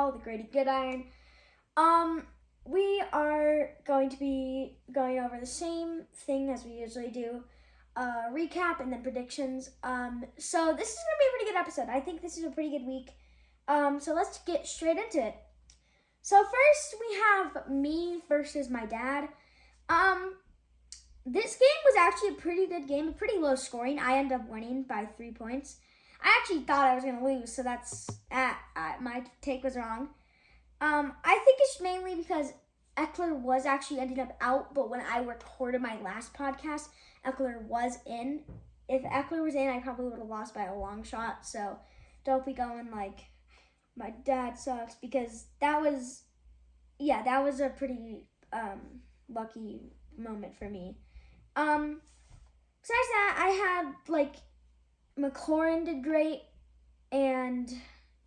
basketball, the Grady Goodiron. We are going to be going over the same thing as we usually do. Recap and then predictions. So this is going to be a pretty good episode. I think this is a pretty good week. So let's get straight into it. So first we have me versus my dad. This game was actually a pretty good game, pretty low scoring. I ended up winning by 3 points. I actually thought I was going to lose, so that's my take was wrong. I think it's mainly because Eckler was actually ended up out, but when I recorded my last podcast, Eckler was in. If Eckler was in, I probably would have lost by a long shot. So don't be going like my dad sucks, because that was a pretty lucky moment for me. Besides that, I had like McLaurin did great and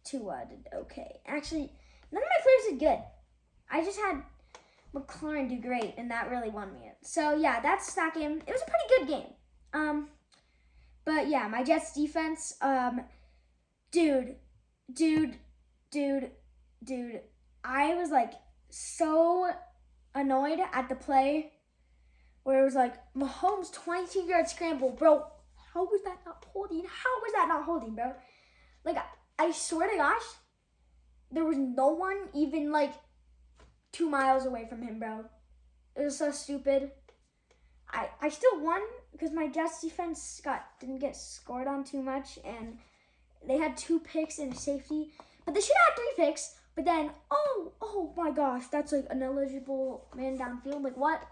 Tua did okay. Actually, none of my players did good. I just had McLaurin do great, and that really won me it. So yeah, that's that game. It was a pretty good game. But yeah, my Jets defense, dude, I was like so annoyed at the play where it was like Mahomes 22-yard scramble, bro. How was that not holding? Bro? Like, I swear to gosh, there was no one even like 2 miles away from him, bro. It was so stupid. I still won because my Jets defense didn't get scored on too much, and they had 2 picks and a safety, but they should have had 3 picks. But then, oh my gosh, that's like an eligible man downfield. Like what?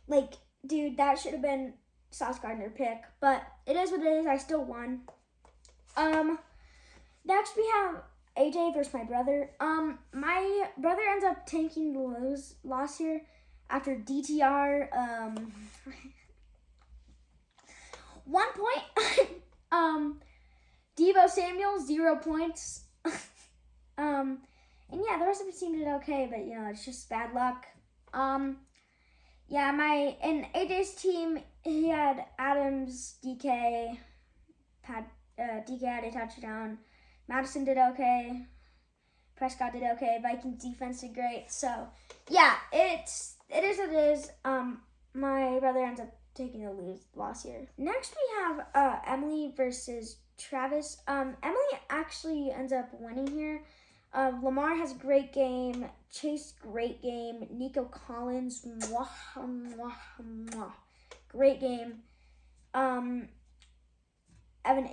Like, dude, that should have been Sauce Gardner pick, but it is what it is. I still won. Next we have AJ versus my brother. My brother ends up taking the loss here after DTR. 1 point. Deebo Samuel 0 points. And yeah, the rest of the team did okay, but you know, it's just bad luck. Yeah, and AJ's team, he had Adams, DK had a touchdown. Madison did okay. Prescott did okay. Vikings defense did great. So yeah, it is what it is. My brother ends up taking the loss here. Next we have Emily versus Travis. Emily actually ends up winning here. Lamar has a great game. Chase, great game. Nico Collins, great game. Evan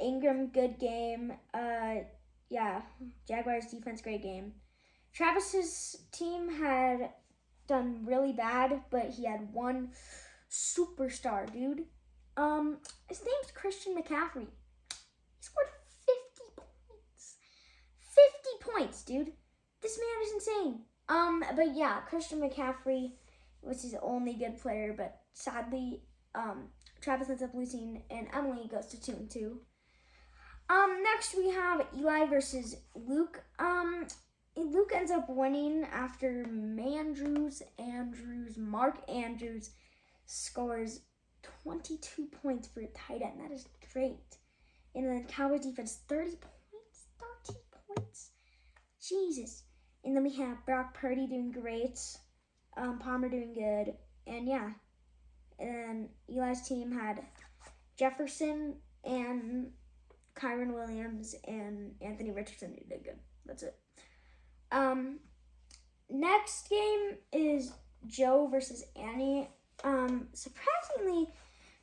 Ingram, good game. Yeah, Jaguars defense, great game. Travis's team had done really bad, but he had one superstar, dude. His name's Christian McCaffrey. He scored 50 points. 50 points, dude. This man is insane. But yeah, Christian McCaffrey was his only good player, but sadly, Travis ends up losing, and Emily goes to 2-2. Next we have Eli versus Luke. Luke ends up winning after Mark Andrews scores 22 points for a tight end. That is great. And then Cowboys defense, 30 points. Jesus. And then we have Brock Purdy doing great. Palmer doing good. And yeah. And then Eli's team had Jefferson and Kyron Williams and Anthony Richardson who did good. That's it. Next game is Joe versus Annie. Surprisingly,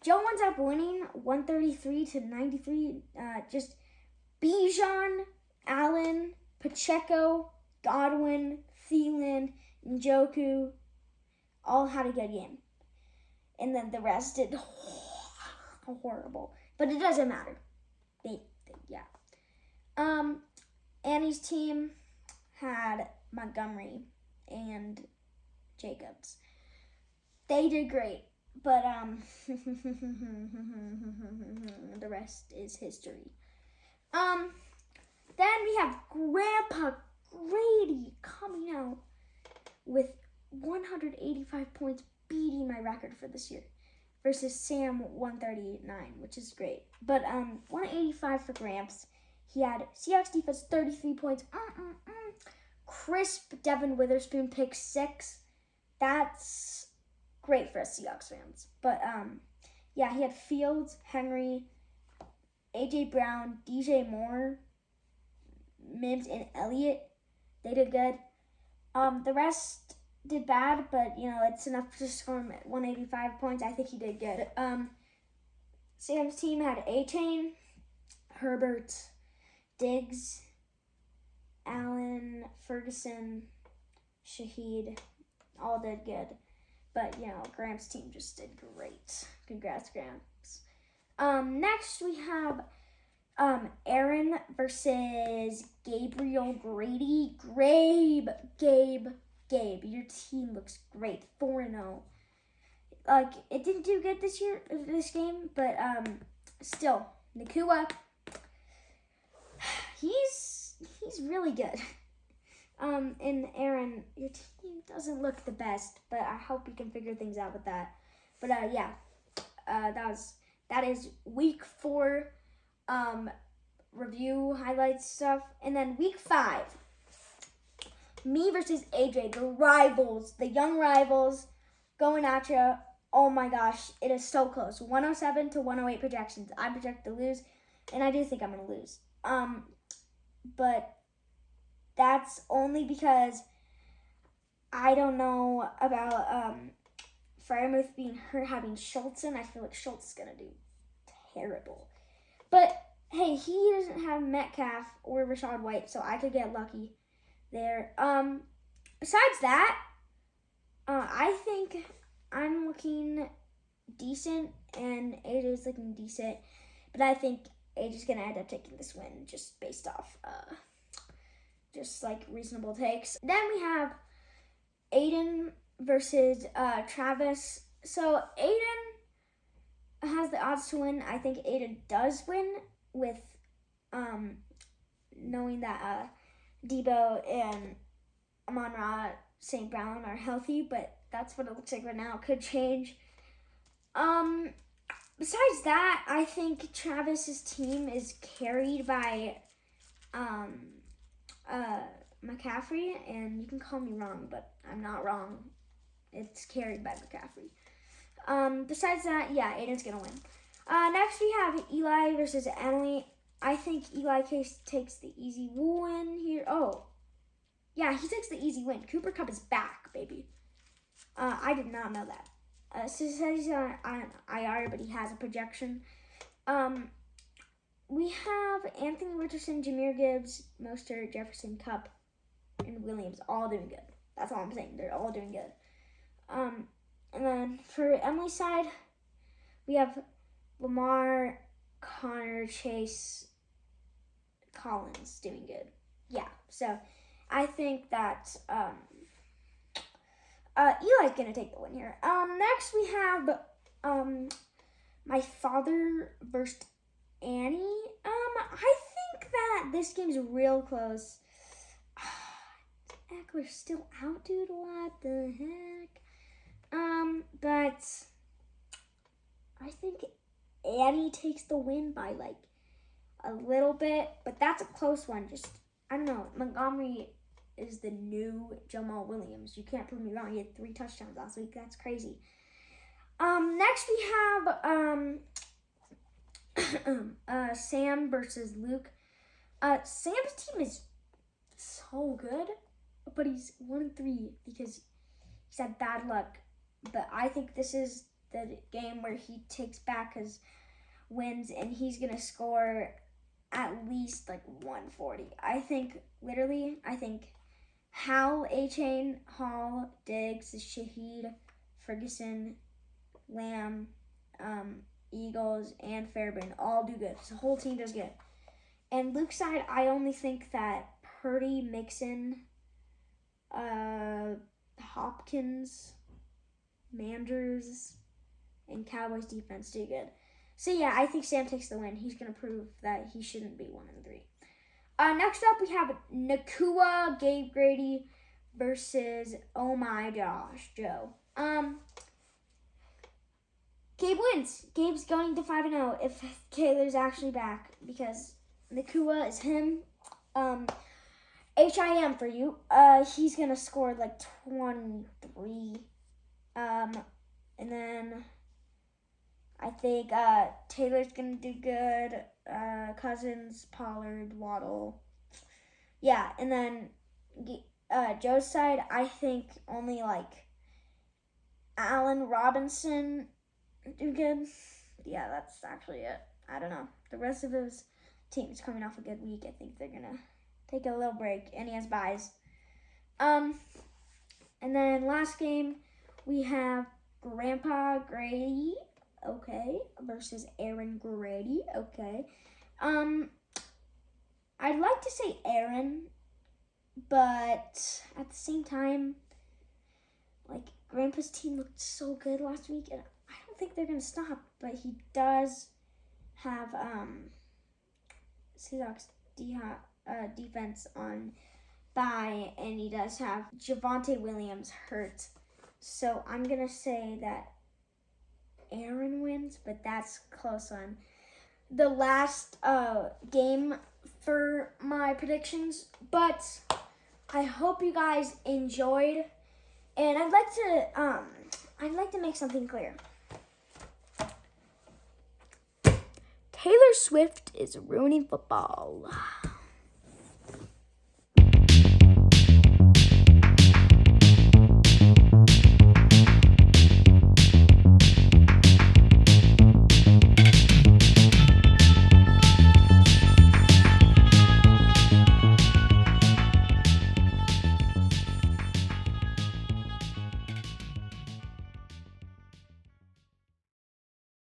Joe ends up winning 133-93. Just Bijan, Allen, Pacheco, Godwin, Thielen, Njoku all had a good game. And then the rest did horrible. But it doesn't matter. Annie's team had Montgomery and Jacobs. They did great. But the rest is history. Then we have Grandpa Grady coming out with 185 points, beating my record for this year, versus Sam 139, which is great. But 185 for Gramps. He had Seahawks defense 33 points. Crisp Devin Witherspoon pick 6. That's great for us Seahawks fans. But yeah, he had Fields, Henry, AJ Brown, DJ Moore, Mims, and Elliott. They did good. The rest did bad, but it's enough to score him at 185 points. I think he did good. Sam's team had A-Chain, Herbert, Diggs, Allen, Ferguson, Shaheed, all did good. But, Graham's team just did great. Congrats, Gramps. Next, we have Aaron versus Gabriel Grady. Gabe, your team looks great. 4-0. It didn't do good this game, but still, Nakua, he's really good. And Aaron, your team doesn't look the best, but I hope you can figure things out with that. But yeah, that is week 4 review highlights stuff, and then week 5, me versus AJ, the young rivals, going at you. Oh my gosh, it is so close. 107 to 108 projections. I project to lose, and I do think I'm going to lose. But that's only because I don't know about Freiermuth being hurt, having Schultz in. I feel like Schultz is going to do terrible. But hey, he doesn't have Metcalf or Rachaad White, so I could get lucky there. Besides that, I think I'm looking decent, and AJ's looking decent, but I think AJ's going to end up taking this win just based off just reasonable takes. Then we have Aiden versus Travis. So Aiden has the odds to win. I think Aiden does win with knowing that Debo and Amon-Ra St. Brown are healthy, but that's what it looks like right now. It could change. Besides that, I think Travis's team is carried by McCaffrey, and you can call me wrong, but I'm not wrong. It's carried by McCaffrey. Besides that, yeah, Aiden's gonna win. Next we have Eli versus Emily. I think Eli takes the easy win here. Oh, yeah, he takes the easy win. Cooper Kupp is back, baby. I did not know that. So he says he's on IR, but he has a projection. We have Anthony Richardson, Jahmyr Gibbs, Mostert, Jefferson, Kupp, and Williams all doing good. That's all I'm saying. They're all doing good. And then for Emily's side, we have Lamar, Connor, Chase, Collins doing good. Yeah, so I think that Eli's going to take the win here. Next we have my father versus Annie. I think that this game's real close. Eckler's still out, dude. What the heck? But I think Annie takes the win by a little bit, but that's a close one. I don't know. Montgomery is the new Jamal Williams. You can't prove me wrong. He had 3 touchdowns last week. That's crazy. Next we have Sam versus Luke. Sam's team is so good, but he's 1-3 because he's had bad luck. But I think this is the game where he takes back his wins, and he's gonna score at least 140. I think Hal, A-Chain, Hall, Diggs, Shaheed, Ferguson, Lamb, Eagles, and Fairbairn all do good. The whole team does good. And Luke's side, I only think that Purdy, Mixon, Hopkins, Manders, and Cowboys defense do good. So yeah, I think Sam takes the win. He's going to prove that he shouldn't be 1-3. Next up, we have Nakua, Gabe Grady versus Oh My Gosh, Joe. Gabe wins. Gabe's going to 5-0 if Taylor's actually back, because Nakua is him. HIM for you. He's gonna score like 23. And then I think Taylor's gonna do good. Cousins, Pollard, Waddle. Yeah, and then Joe's side, I think only like Allen Robinson do good. Yeah, that's actually it. I don't know. The rest of his team's coming off a good week. I think they're gonna take a little break, and he has buys. And then last game we have Grandpa Grady, okay, versus Aaron Grady, okay. I'd like to say Aaron, but at the same time, like, Grandpa's team looked so good last week, and I don't think they're going to stop, but he does have Seahawks defense on bye, and he does have Javonte Williams hurt. So I'm going to say that Aaron wins, but that's close on. The last game for my predictions, but I hope you guys enjoyed, and I'd like to make something clear. Taylor Swift is ruining football.